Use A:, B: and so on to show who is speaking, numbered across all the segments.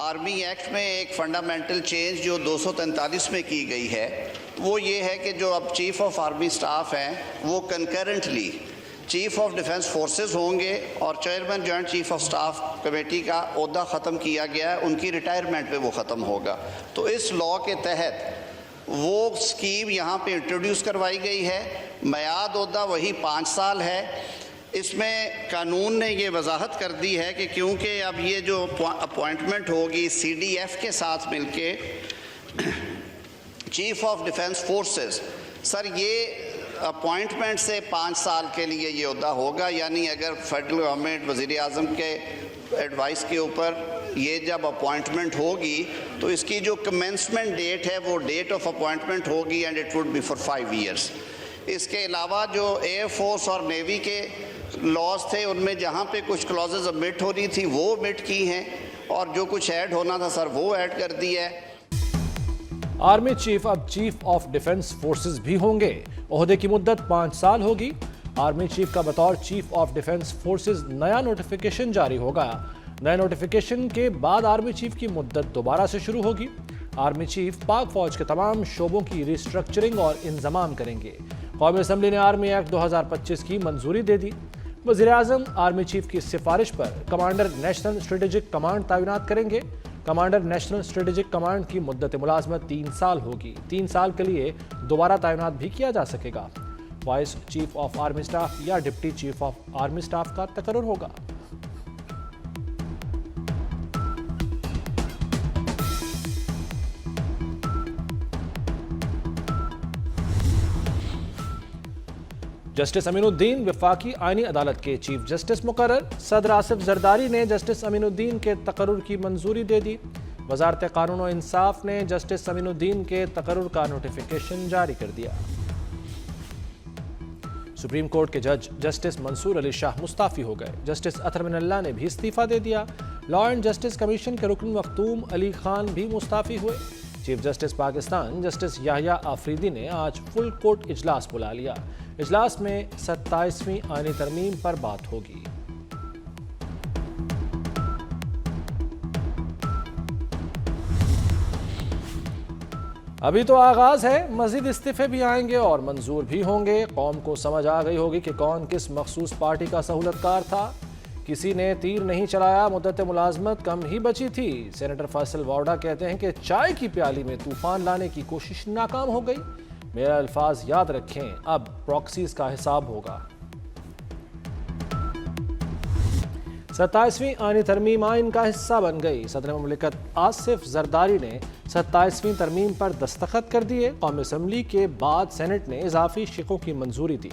A: Army act میں ایک fundamental change جو 243 میں کی گئی ہے وہ یہ ہے کہ جو اب چیف آف آرمی سٹاف ہیں وہ concurrently chief of defence forces ہوں گے، اور chairman joint chief of staff committee کا عہدہ ختم کیا گیا ہے، ان کی ریٹائرمنٹ پہ وہ ختم ہوگا۔ تو اس لاء کے تحت وہ اسکیم یہاں پہ انٹروڈیوس کروائی گئی ہے۔ میعاد عہدہ وہی 5 سال ہے۔ اس میں قانون نے یہ وضاحت کر دی ہے کہ کیونکہ اب یہ جو اپوائنٹمنٹ ہوگی سی ڈی ایف کے ساتھ مل کے چیف آف ڈیفنس فورسز، سر یہ اپوائنٹمنٹ سے 5 سال کے لیے یہ عہدہ ہوگا، یعنی اگر فیڈرل گورنمنٹ وزیر اعظم کے ایڈوائس کے اوپر یہ جب اپوائنٹمنٹ ہوگی تو اس کی جو کمنسمنٹ ڈیٹ ہے وہ ڈیٹ آف اپوائنٹمنٹ ہوگی and it would be for 5 years. اس کے علاوہ جو ایئر فورس اور نیوی کے لاز تھے ان میں جہاں پہ کچھ کلوزز omit ہو رہی تھی وہ omit کی ہیں، اور جو کچھ ایڈ ہونا تھا سر وہ ایڈ کر دی ہے۔
B: آرمی چیف اب چیف آف ڈیفنس فورسز بھی ہوں گے۔ عہدے کی مدت 5 سال ہوگی۔ آرمی چیف کا بطور چیف آف ڈیفنس فورسز نیا نوٹیفیکیشن جاری ہوگا۔ نئے نوٹیفیکیشن کے بعد آرمی چیف کی مدت دوبارہ سے شروع ہوگی۔ آرمی چیف پاک فوج کے تمام شعبوں کی ری اسٹرکچرنگ اور انضمام کریں گے۔ قومی اسمبلی نے آرمی ایکٹ 2025 کی منظوری دے دی۔ وزیر اعظم آرمی چیف کی سفارش پر کمانڈر نیشنل اسٹریٹجک کمانڈ تعینات کریں گے۔ کمانڈر نیشنل اسٹریٹجک کمانڈ کی مدت ملازمت 3 سال ہوگی۔ 3 سال کے لیے دوبارہ تعینات بھی کیا جا سکے گا۔ Vice chief of army staff یا deputy chief of army staff کا تقرر ہوگا۔ جسٹس امین الدین وفاقی آئینی عدالت کے چیف جسٹس مقرر۔ صدر آصف زرداری نے جسٹس امین الدین کے تقرر کی منظوری دے دی۔ وزارت قانون و انصاف نے جسٹس امین الدین کے تقرر کا نوٹیفیکیشن جاری کر دیا۔ سپریم کورٹ کے جج جسٹس منصور علی شاہ مستعفی ہو گئے۔ جسٹس اطہر من اللہ نے بھی استعفیٰ دے دیا۔ لا اینڈ جسٹس کمیشن کے رکن مختوم علی خان بھی مستعفی ہوئے۔ چیف جسٹس پاکستان جسٹس یحییٰ آفریدی نے آج فل کورٹ اجلاس بلا لیا۔ اجلاس میں 27ویں آئینی ترمیم پر بات ہوگی۔ ابھی تو آغاز ہے، مزید استعفے بھی آئیں گے اور منظور بھی ہوں گے۔ قوم کو سمجھ آ گئی ہوگی کہ کون کس مخصوص پارٹی کا سہولت کار تھا۔ کسی نے تیر نہیں چلایا، مدت ملازمت کم ہی بچی تھی۔ سینیٹر فیصل وارڈا کہتے ہیں کہ چائے کی پیالی میں طوفان لانے کی کوشش ناکام ہو گئی۔ میرا الفاظ یاد رکھیں، اب پراکسیز کا حساب ہوگا۔ 27ویں آئینی ترمیم آئین کا حصہ بن گئی۔ صدر مملکت آصف زرداری نے 27ویں ترمیم پر دستخط کر دیے۔ قومی اسمبلی کے بعد سینٹ نے اضافی شقوں کی منظوری دی۔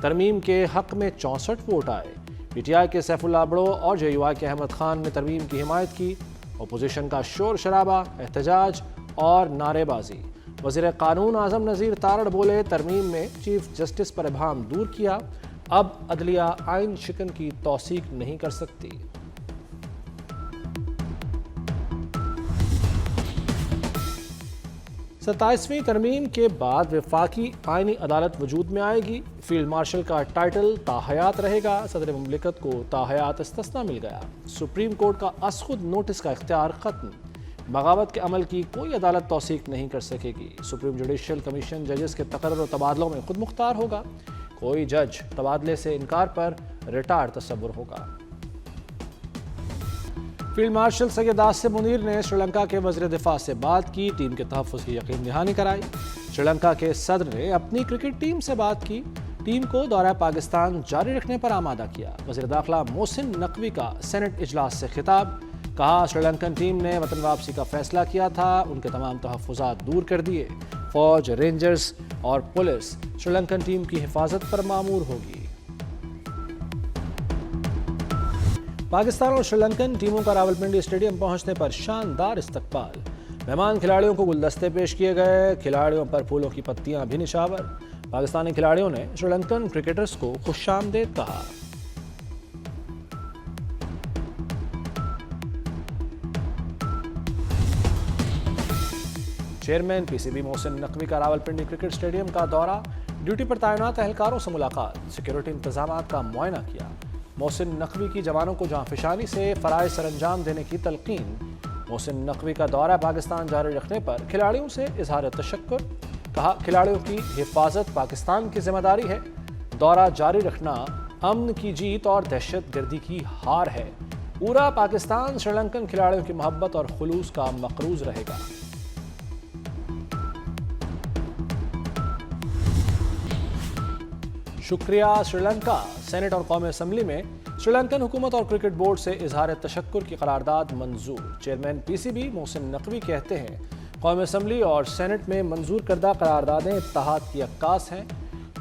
B: ترمیم کے حق میں 64 ووٹ آئے۔ پی ٹی آئی کے سیف اللہ بڑو اور جے یو آئی کے احمد خان نے ترمیم کی حمایت کی۔ اپوزیشن کا شور شرابہ، احتجاج اور نعرے بازی۔ وزیر قانون اعظم نذیر تارڑ بولے، ترمیم میں چیف جسٹس پر ابہام دور کیا، اب عدلیہ آئین شکن کی توثیق نہیں کر سکتی۔ 27ویں ترمیم کے بعد وفاقی آئینی عدالت وجود میں آئے گی۔ فیلڈ مارشل کا ٹائٹل تاحیات رہے گا۔ صدر مملکت کو تاحیات استثناء مل گیا۔ سپریم کورٹ کا از خود نوٹس کا اختیار ختم۔ بغاوت کے عمل کی کوئی عدالت توثیق نہیں کر سکے گی۔ سپریم جوڈیشل کمیشن ججز کے تقرر و تبادلوں میں خود مختار ہوگا۔ کوئی جج تبادلے سے انکار پر ریٹائر تصور ہوگا۔ فیلڈ مارشل سید آصف منیر نے سری لنکا کے وزیر دفاع سے بات کی، ٹیم کے تحفظ کی یقین دہانی کرائی۔ سری لنکا کے صدر نے اپنی کرکٹ ٹیم سے بات کی، ٹیم کو دورہ پاکستان جاری رکھنے پر آمادہ کیا۔ وزیر داخلہ محسن نقوی کا سینٹ اجلاس سے خطاب، کہا سری لنکن ٹیم نے وطن واپسی کا فیصلہ کیا تھا، ان کے تمام تحفظات دور کر دیے۔ فوج، رینجرز اور پولیس سری لنکن ٹیم کی حفاظت پر مامور ہوگی۔ پاکستان اور سری لنکن ٹیموں کا راولپنڈی اسٹیڈیم پہنچنے پر شاندار استقبال۔ مہمان کھلاڑیوں کو گلدستے پیش کیے گئے، کھلاڑیوں پر پھولوں کی پتیاں بھی نشاور۔ پاکستانی کھلاڑیوں نے سری لنکن کرکٹرز کو خوش آمدید کہا۔ Chairman P C B Mohsin Naqvi کا راولپنڈی کرکٹ اسٹیڈیم کا دورہ، ڈیوٹی پر تعینات اہلکاروں سے ملاقات، سیکیورٹی انتظامات کا معائنہ کیا۔ محسن نقوی کی جوانوں کو جاں فشانی سے فرائض سر انجام دینے کی تلقین۔ محسن نقوی کا دورہ پاکستان جاری رکھنے پر کھلاڑیوں سے اظہار تشکر، کہا کھلاڑیوں کی حفاظت پاکستان کی ذمہ داری ہے، دورہ جاری رکھنا امن کی جیت اور دہشت گردی کی ہار ہے، پورا پاکستان سری لنکن کھلاڑیوں کی محبت اور خلوص کا مقروض رہے گا۔ شکریہ سری لنکا، سینٹ اور قومی اسمبلی میں سری لنکن حکومت اور کرکٹ بورڈ سے اظہار تشکر کی قرارداد منظور۔ Chairman P C B Mohsin Naqvi کہتے ہیں قومی اسمبلی اور سینٹ میں منظور کردہ قراردادیں اتحاد کی عکاس ہیں،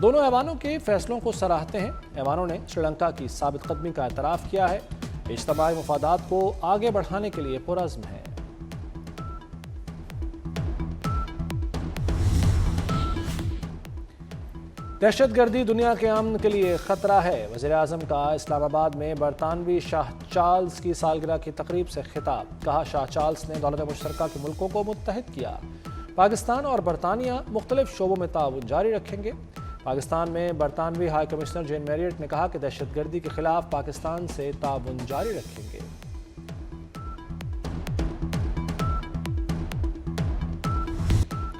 B: دونوں ایوانوں کے فیصلوں کو سراہتے ہیں۔ ایوانوں نے سری لنکا کی ثابت قدمی کا اعتراف کیا ہے، اجتماعی مفادات کو آگے بڑھانے کے لیے پرعزم ہے۔ دہشت گردی دنیا کے امن کے لیے خطرہ ہے، وزیر اعظم کا اسلام آباد میں برطانوی شاہ چارلز کی سالگرہ کی تقریب سے خطاب، کہا شاہ چارلز نے دولت مشترکہ کے ملکوں کو متحد کیا، پاکستان اور برطانیہ مختلف شعبوں میں تعاون جاری رکھیں گے۔ پاکستان میں برطانوی ہائی کمشنر جین میریٹ نے کہا کہ دہشت گردی کے خلاف پاکستان سے تعاون جاری رکھیں گے۔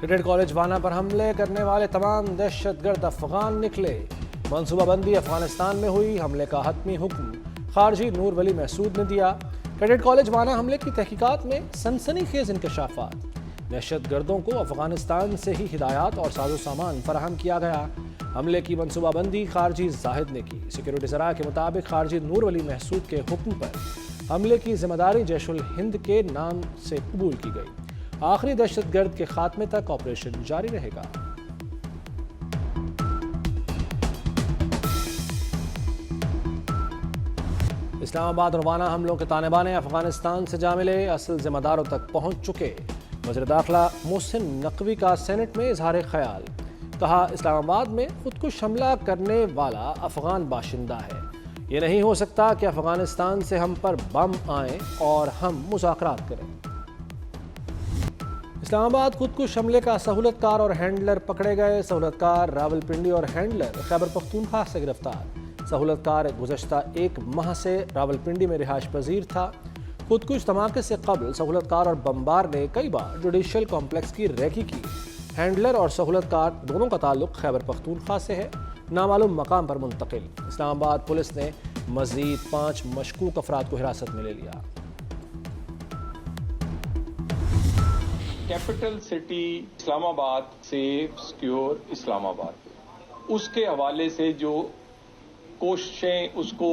B: کیڈٹ کالج وانا پر حملے کرنے والے تمام دہشت گرد افغان نکلے، منصوبہ بندی افغانستان میں ہوئی، حملے کا حتمی حکم خارجی نور ولی محسود نے دیا۔ کیڈٹ کالج وانا حملے کی تحقیقات میں سنسنی خیز انکشافات، دہشت گردوں کو افغانستان سے ہی ہدایات اور ساز و سامان فراہم کیا گیا، حملے کی منصوبہ بندی خارجی زاہد نے کی۔ سیکیورٹی ذرائع کے مطابق خارجی نور ولی محسود کے حکم پر حملے کی ذمہ داری جیش الہند کے نام سے قبول کی گئی، آخری دہشت گرد کے خاتمے تک آپریشن جاری رہے گا۔ اسلام آباد اور وانا حملوں کے تانے بانے افغانستان سے جا ملے، اصل ذمہ داروں تک پہنچ چکے، وزیر داخلہ محسن نقوی کا سینٹ میں اظہار خیال، کہا اسلام آباد میں خودکش حملہ کرنے والا افغان باشندہ ہے، یہ نہیں ہو سکتا کہ افغانستان سے ہم پر بم آئیں اور ہم مذاکرات کریں۔ اسلام آباد خودکش حملے کا سہولت کار اور ہینڈلر پکڑے گئے، سہولت کار راولپنڈی اور ہینڈلر خیبر پختونخوا سے گرفتار، سہولت کار گزشتہ ایک ماہ سے راولپنڈی میں رہائش پذیر تھا۔ خودکش دھماکے سے قبل سہولت کار اور بمبار نے کئی بار جوڈیشل کمپلیکس کی ریکی کی۔ ہینڈلر اور سہولت کار دونوں کا تعلق خیبر پختونخوا سے ہے، نامعلوم مقام پر منتقل۔ اسلام آباد پولیس نے مزید 5 مشکوک افراد کو حراست میں لے لیا۔
C: کیپٹل سٹی اسلام آباد، سیف سیکیور اسلام آباد، اس کے حوالے سے جو کوششیں اس کو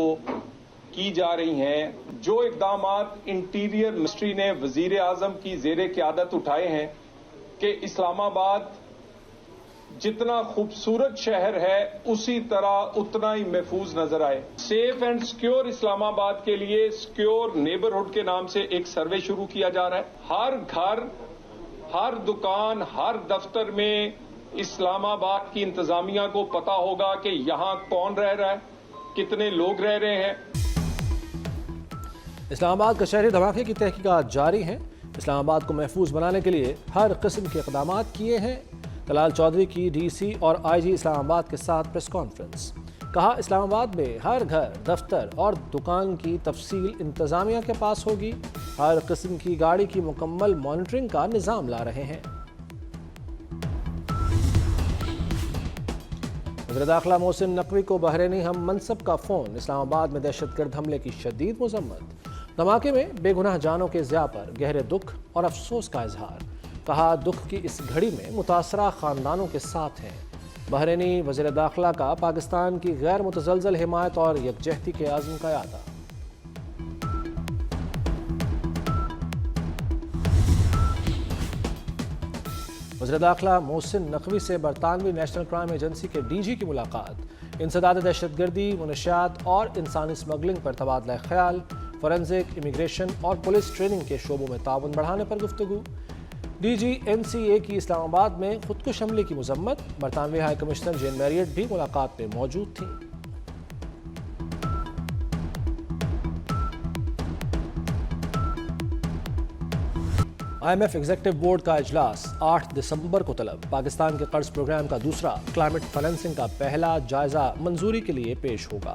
C: کی جا رہی ہیں، جو اقدامات انٹیریئر منسٹری نے وزیر اعظم کی زیر قیادت اٹھائے ہیں کہ اسلام آباد جتنا خوبصورت شہر ہے اسی طرح اتنا ہی محفوظ نظر آئے۔ سیف اینڈ سیکیور اسلام آباد کے لیے سیکیور نیبرہڈ کے نام سے ایک سروے شروع کیا جا رہا ہے۔ ہر گھر، ہر دکان، ہر دفتر میں اسلام آباد کی انتظامیہ کو پتا ہوگا کہ یہاں کون رہ رہا ہے، کتنے لوگ رہ رہے ہیں۔
B: اسلام آباد کا شہری دھماکے کی تحقیقات جاری ہیں، اسلام آباد کو محفوظ بنانے کے لیے ہر قسم کے اقدامات کیے ہیں۔ طلال چودھری کی ڈی سی اور آئی جی اسلام آباد کے ساتھ پریس کانفرنس، کہا اسلام آباد میں ہر گھر، دفتر اور دکان کی تفصیل انتظامیہ کے پاس ہوگی، ہر قسم کی گاڑی کی مکمل مانیٹرنگ کا نظام لا رہے ہیں۔ وزیر داخلہ محسن نقوی کو بحرینی ہم منصب کا فون، اسلام آباد میں دہشت گرد حملے کی شدید مذمت، دھماکے میں بے گناہ جانوں کے ضیاع پر گہرے دکھ اور افسوس کا اظہار، کہا دکھ کی اس گھڑی میں متاثرہ خاندانوں کے ساتھ ہیں۔ بحرینی وزیر داخلہ کا پاکستان کی غیر متزلزل حمایت اور یکجہتی کے عزم کا اعادہ۔ وزیر داخلہ محسن نقوی سے برطانوی نیشنل کرائم ایجنسی کے ڈی جی کی ملاقات، انسداد دہشت گردی، منشیات اور انسانی اسمگلنگ پر تبادلہ خیال، فورنزک، امیگریشن اور پولیس ٹریننگ کے شعبوں میں تعاون بڑھانے پر گفتگو۔ ڈی جی این سی اے کی اسلام آباد میں خودکش حملے کی مذمت، برطانوی ہائی کمشنر جین میریٹ بھی ملاقات میں موجود تھیں۔ IMF executive board کا اجلاس 8 دسمبر کو طلب، پاکستان کے قرض پروگرام کا دوسرا کلائمیٹ فائنینسنگ کا پہلا جائزہ منظوری کے لیے پیش ہوگا۔